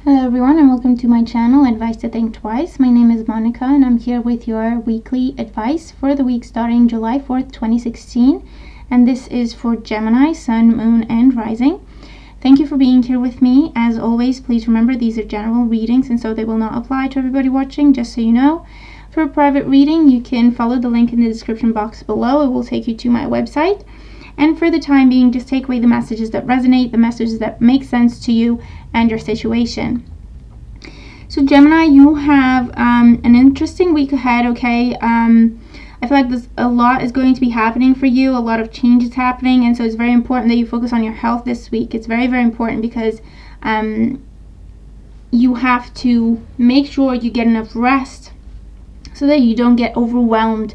Hello everyone and welcome to my channel, Advice to Think Twice. My name is Monica and I'm here with your weekly advice for the week starting July 4th, 2016. And this is for Gemini, Sun, Moon, and Rising. Thank you for being here with me. As always, please remember these are general readings and so they will not apply to everybody watching, just so you know. For a private reading, you can follow the link in the description box below. It will take you to my website. And for the time being, just take away the messages that resonate, the messages that make sense to you and your situation. So Gemini, you have an interesting week ahead, okay? I feel like a lot is going to be happening for you, a lot of change is happening, and so it's very important that you focus on your health this week. It's very, very important because you have to make sure you get enough rest so that you don't get overwhelmed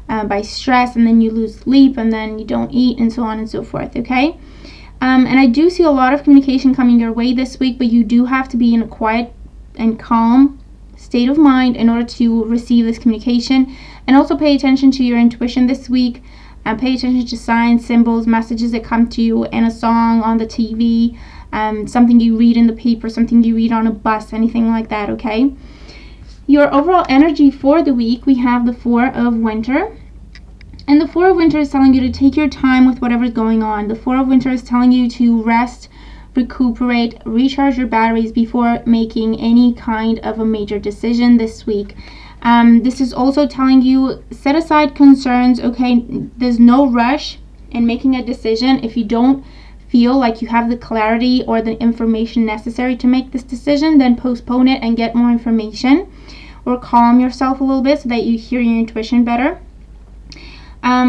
by stress, and then you lose sleep, and then you don't eat, and so on and so forth, okay? And I do see a lot of communication coming your way this week, but you do have to be in a quiet and calm state of mind in order to receive this communication. And also pay attention to your intuition this week, and pay attention to signs, symbols, messages that come to you in a song, on the TV, something you read in the paper, something you read on a bus, anything like that, okay? Your overall energy for the week, we have the Four of Winter. And the Four of Winter is telling you to take your time with whatever's going on. The Four of Winter is telling you to rest, recuperate, recharge your batteries before making any kind of a major decision this week. This is also telling you set aside concerns, okay? There's no rush in making a decision. If you don't feel like you have the clarity or the information necessary to make this decision, then postpone it and get more information, or calm yourself a little bit so that you hear your intuition better.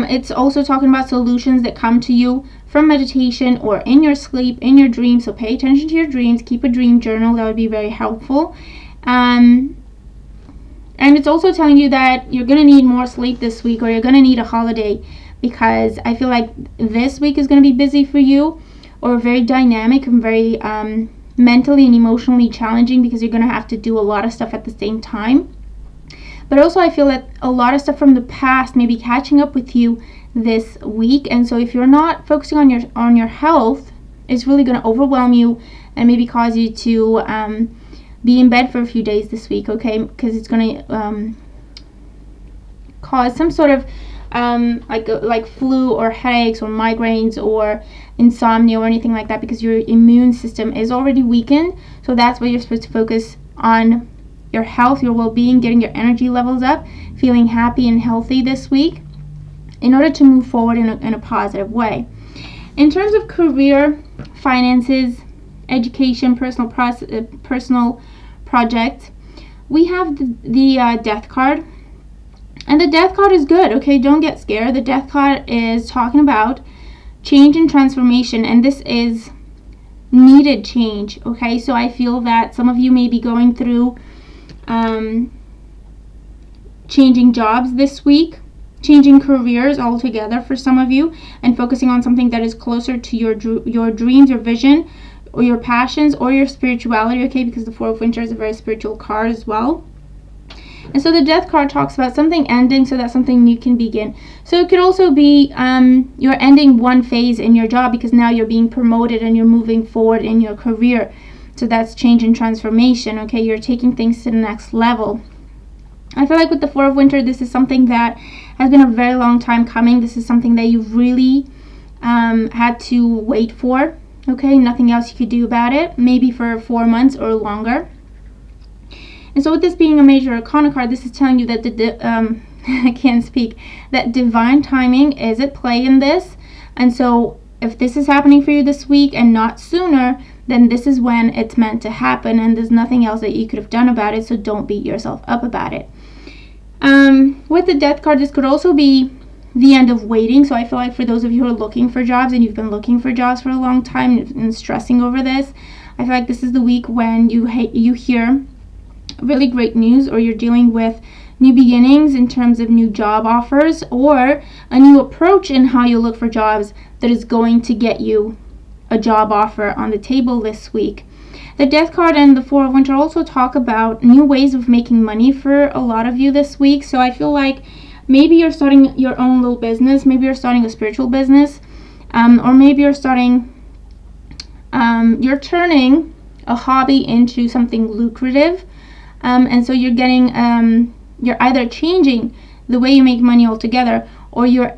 It's also talking about solutions that come to you from meditation or in your sleep, in your dreams. So pay attention to your dreams. Keep a dream journal. That would be very helpful. And it's also telling you that you're going to need more sleep this week, or you're going to need a holiday, because I feel like this week is going to be busy for you, or very dynamic and very mentally and emotionally challenging, because you're going to have to do a lot of stuff at the same time. But also I feel that a lot of stuff from the past may be catching up with you this week, and so if you're not focusing on your health, it's really going to overwhelm you and maybe cause you to be in bed for a few days this week, okay? Because it's going to cause some sort of like flu or headaches or migraines or insomnia or anything like that, because your immune system is already weakened. So that's why you're supposed to focus on your health, your well-being, getting your energy levels up, feeling happy and healthy this week in order to move forward in a positive way. In terms of career, finances, education, personal projects, we have the Death card. And the Death card is good, okay? Don't get scared. The Death card is talking about change and transformation, and this is needed change, okay? So I feel that some of you may be going through changing jobs this week, changing careers altogether for some of you, and focusing on something that is closer to your dreams, your vision, or your passions, or your spirituality, okay? Because the Four of Winter is a very spiritual card as well. And so the Death card talks about something ending so that something new can begin. So it could also be you're ending one phase in your job because now you're being promoted and you're moving forward in your career. So that's change and transformation, okay? You're taking things to the next level. I feel like with the Four of Winter, this is something that has been a very long time coming. This is something that you've really had to wait for, okay? Nothing else you could do about it, maybe for 4 months or longer. And so with this being a major arcana card, this is telling you that I can't speak, that divine timing is at play in this. And so if this is happening for you this week and not sooner, then this is when it's meant to happen, and there's nothing else that you could have done about it, so don't beat yourself up about it. With the Death card, this could also be the end of waiting. So I feel like for those of you who are looking for jobs and you've been looking for jobs for a long time and stressing over this, I feel like this is the week when you hear really great news, or you're dealing with new beginnings in terms of new job offers, or a new approach in how you look for jobs that is going to get you a job offer on the table this week. The Death card and the Four of Winter also talk about new ways of making money for a lot of you this week. So I feel like maybe you're starting your own little business, maybe you're starting a spiritual business, or maybe you're starting, you're turning a hobby into something lucrative. And so you're getting, you're either changing the way you make money altogether, or you're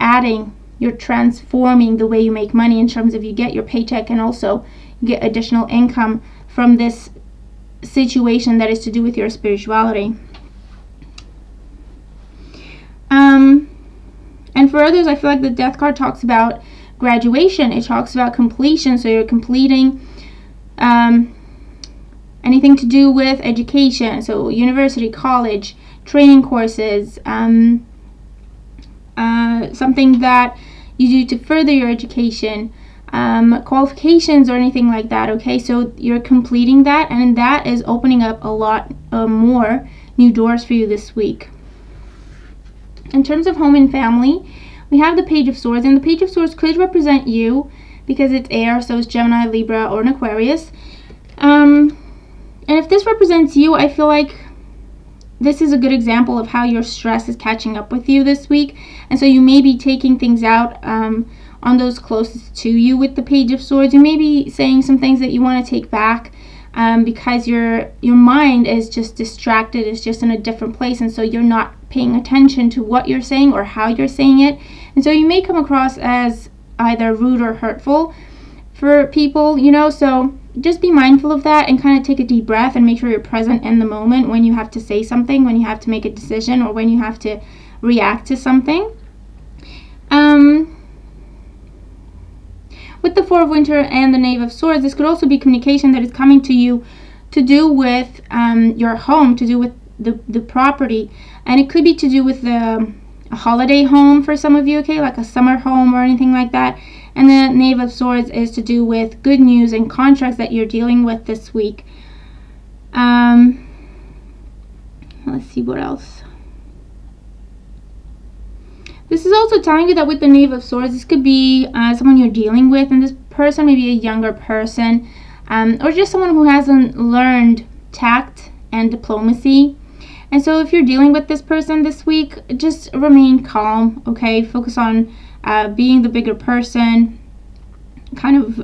transforming the way you make money in terms of you get your paycheck and also you get additional income from this situation that is to do with your spirituality. And for others, I feel like the Death card talks about graduation. It talks about completion. So you're completing anything to do with education. So university, college, training courses, something that you do to further your education, qualifications or anything like that. Okay, so you're completing that, and that is opening up a lot more new doors for you this week. In terms of home and family, we have the Page of Swords, and the Page of Swords could represent you because it's air, so it's Gemini, Libra, or an Aquarius. And if this represents you, I feel like this is a good example of how your stress is catching up with you this week. And so you may be taking things out on those closest to you with the Page of Swords. You may be saying some things that you want to take back because your mind is just distracted. It's just in a different place. And so you're not paying attention to what you're saying or how you're saying it. And so you may come across as either rude or hurtful for people, so just be mindful of that and kind of take a deep breath and make sure you're present in the moment when you have to say something, when you have to make a decision, or when you have to react to something. With the Four of Winter and the Knave of Swords, this could also be communication that is coming to you to do with your home, to do with the property, and it could be to do with a holiday home for some of you, okay, like a summer home or anything like that. And the Knave of Swords is to do with good news and contracts that you're dealing with this week. Let's see what else. This is also telling you that with the Knave of Swords, this could be someone you're dealing with, and this person may be a younger person, or just someone who hasn't learned tact and diplomacy. And so if you're dealing with this person this week, just remain calm, okay? Focus on being the bigger person, kind of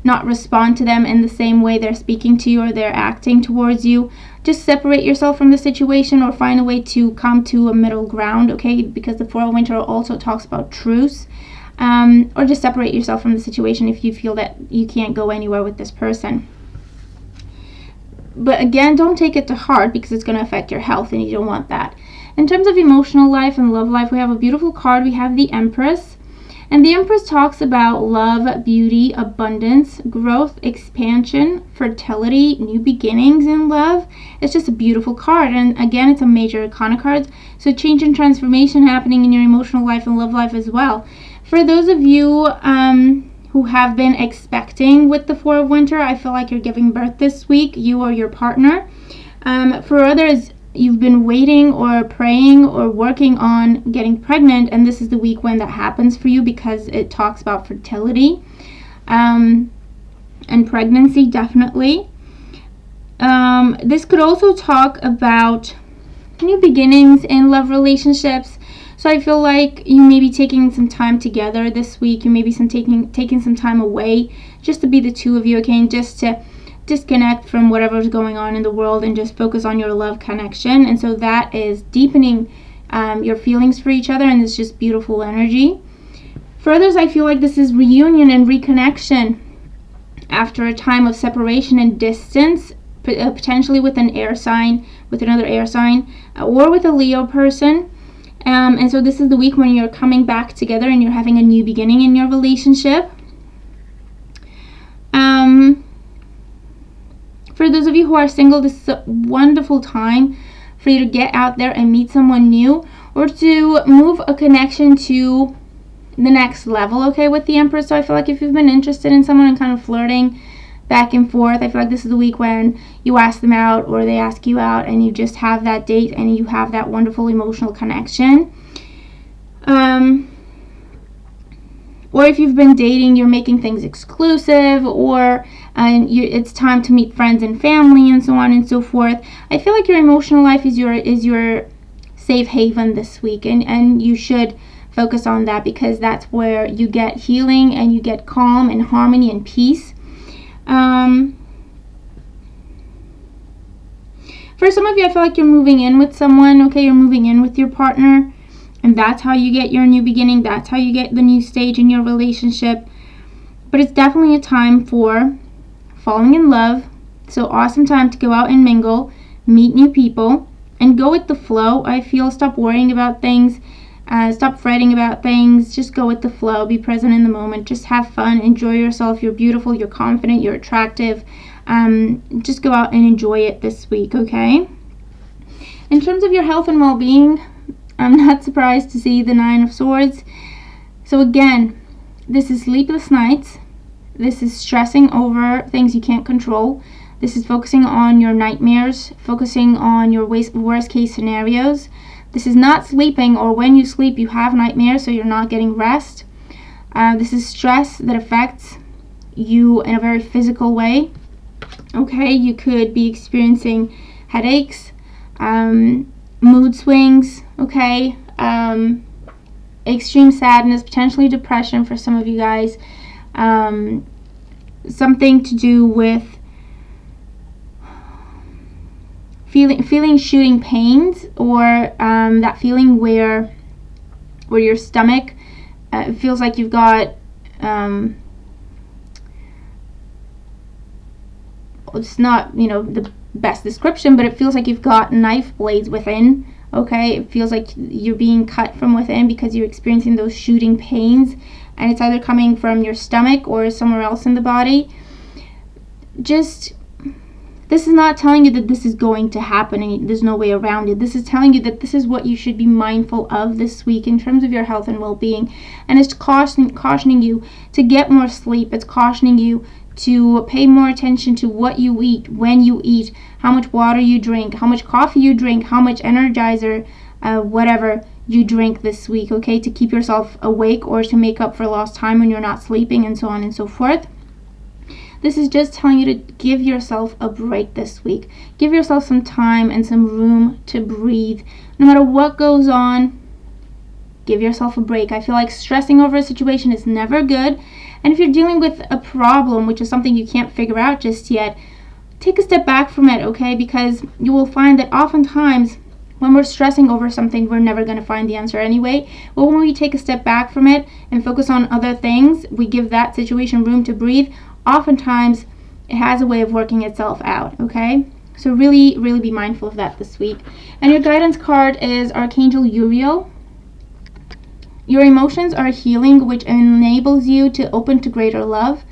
not respond to them in the same way they're speaking to you or they're acting towards you. Just separate yourself from the situation or find a way to come to a middle ground, okay? Because the Four of Winter also talks about truce. Or just separate yourself from the situation if you feel that you can't go anywhere with this person. But again, don't take it to heart because it's going to affect your health and you don't want that. In terms of emotional life and love life, we have a beautiful card. We have the Empress. And the Empress talks about love, beauty, abundance, growth, expansion, fertility, new beginnings in love. It's just a beautiful card. And again, it's a major arcana card. So change and transformation happening in your emotional life and love life as well. For those of you who have been expecting with the Four of Winter, I feel like you're giving birth this week, you or your partner. For others, you've been waiting or praying or working on getting pregnant, and this is the week when that happens for you because it talks about fertility and pregnancy, definitely. This could also talk about new beginnings in love relationships. So I feel like you may be taking some time together this week. You may be taking some time away just to be the two of you, okay, and just to disconnect from whatever's going on in the world and just focus on your love connection. And so that is deepening your feelings for each other, and it's just beautiful energy. For others, I feel like this is reunion and reconnection after a time of separation and distance, potentially with an air sign, with another air sign, or with a Leo person. And so this is the week when you're coming back together and you're having a new beginning in your relationship. For those of you who are single, this is a wonderful time for you to get out there and meet someone new, or to move a connection to the next level, okay, with the Empress. So I feel like if you've been interested in someone and kind of flirting back and forth, I feel like this is the week when you ask them out or they ask you out and you just have that date and you have that wonderful emotional connection. Or if you've been dating, you're making things exclusive, or it's time to meet friends and family and so on and so forth. I feel like your emotional life is your safe haven this week, and you should focus on that because that's where you get healing and you get calm and harmony and peace. For some of you, I feel like you're moving in with someone, okay? You're moving in with your partner, and that's how you get your new beginning. That's how you get the new stage in your relationship. But it's definitely a time for falling in love. So awesome time to go out and mingle, meet new people, and go with the flow. I feel stop worrying about things, stop fretting about things. Just go with the flow. Be present in the moment. Just have fun. Enjoy yourself. You're beautiful. You're confident. You're attractive. Just go out and enjoy it this week, okay? In terms of your health and well-being, I'm not surprised to see the 9 of Swords. So again, this is sleepless nights. This is stressing over things you can't control. This is focusing on your nightmares, focusing on your worst case scenarios. This is not sleeping, or when you sleep you have nightmares, so you're not getting rest. This is stress that affects you in a very physical way. Okay, you could be experiencing headaches, mood swings, okay, extreme sadness, potentially depression for some of you guys, something to do with feeling shooting pains, or that feeling where your stomach feels like you've got it's not, the best description, but it feels like you've got knife blades within. Okay, it feels like you're being cut from within because you're experiencing those shooting pains, and it's either coming from your stomach or somewhere else in the body. Just, this is not telling you that this is going to happen and there's no way around it. This is telling you that this is what you should be mindful of this week in terms of your health and well-being. And it's cautioning you to get more sleep. It's cautioning you to pay more attention to what you eat, when you eat, how much water you drink, how much coffee you drink, how much Energizer, whatever you drink this week, okay, to keep yourself awake or to make up for lost time when you're not sleeping, and so on and so forth. This is just telling you to give yourself a break this week. Give yourself some time and some room to breathe. No matter what goes on, give yourself a break. I feel like stressing over a situation is never good. And if you're dealing with a problem, which is something you can't figure out just yet, take a step back from it, okay? Because you will find that oftentimes when we're stressing over something, we're never going to find the answer anyway. But when we take a step back from it and focus on other things, we give that situation room to breathe, oftentimes it has a way of working itself out, okay? So really, really be mindful of that this week. And your guidance card is Archangel Uriel. Your emotions are healing, which enables you to open to greater love.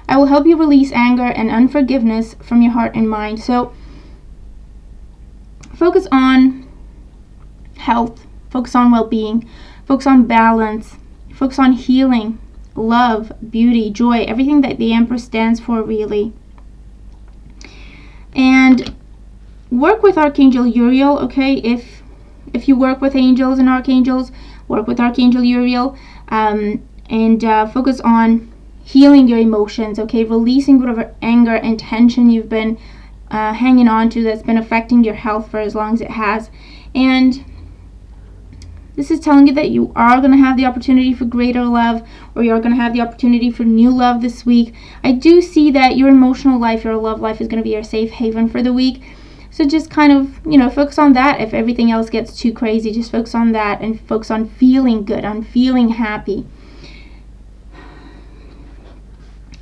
I will help you release anger and unforgiveness from your heart and mind. So focus on health, focus on well-being, focus on balance, focus on healing, love, beauty, joy, everything that the Empress stands for, really. And work with Archangel Uriel, okay? If you work with angels and archangels, work with Archangel Uriel, and focus on healing your emotions, okay? Releasing whatever anger and tension you've been hanging on to that's been affecting your health for as long as it has. And this is telling you that you are going to have the opportunity for greater love, or you're going to have the opportunity for new love this week. I do see that your emotional life, your love life is going to be your safe haven for the week. So just kind of, focus on that. If everything else gets too crazy, just focus on that and focus on feeling good, on feeling happy.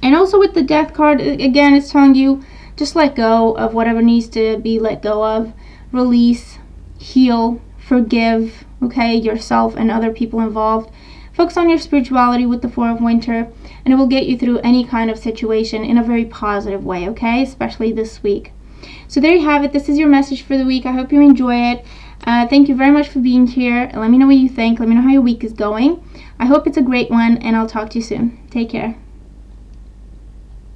And also with the Death card, again, it's telling you just let go of whatever needs to be let go of. Release, heal, forgive, okay, yourself and other people involved. Focus on your spirituality with the Four of Winter, and it will get you through any kind of situation in a very positive way, okay, especially this week. So there you have it. This is your message for the week. I hope you enjoy it. Thank you very much for being here. Let me know what you think. Let me know how your week is going. I hope it's a great one, and I'll talk to you soon. Take care.